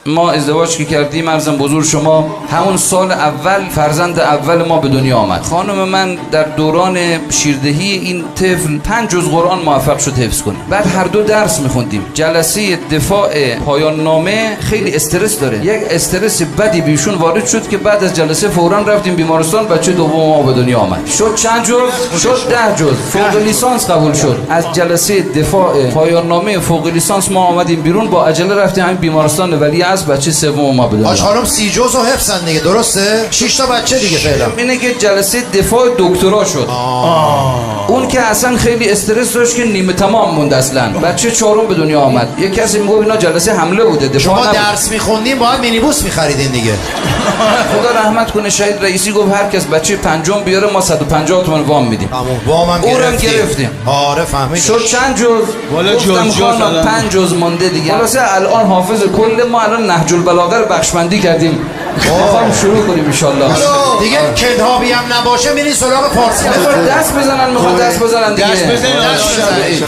ما ازدواج که کردیم عرضم بزرگ شما همون سال اول فرزند اول ما به دنیا آمد. خانم من در دوران شیردهی این طفل 5 جزء قرآن موفق شد حفظ کنه. بعد هر دو درس میخوندیم. جلسه دفاع پایان نامه خیلی استرس داره. یک استرس بدی بیشون وارد شد که بعد از جلسه فوراً رفتیم بیمارستان. بچه دوم ما به دنیا آمد. شد چند جزء؟ شد 10 جزء. فوق لیسانس قبول شد. از جلسه دفاع پایان نامه فوق لیسانس ما آمدیم بیرون، با عجله رفتیم همین بیمارستان ولی از بچه سوم ما بدونیم. آج خانم 30 جزء حفظن دیگه، درسته؟ 6 تا بچه دیگه فعلا. اینه که جلسه دفاع دکترا شد. اون که اصلا خیلی استرس داشت که نیمه تمام موند اصلا. بچه چهارم به دنیا آمد. یک کسی میگه اینا جلسه حمله بوده، دفاع شما نبود. درس میخوندین باید مینیبوس میخریدین دیگه. خدا رحمت کنه شهید رئیسی گفت هر کس بچه پنجم بیاره ما 150 تومن وام میدیم. وامم گرفتیم. آره فهمیدم. شد چند جز؟ والا گفتم 5 جز مونده دیگه. خلاص الان حافظ کل ما الان نهج البلاغه رو بخشبندی کردیم. میخوام شروع کنیم ان شاء الله. دیگه کدهابی هم نباشه میرین سراغ فارسی. دست بزنن، میخواد دست بزنن دیگه. دست بزنن.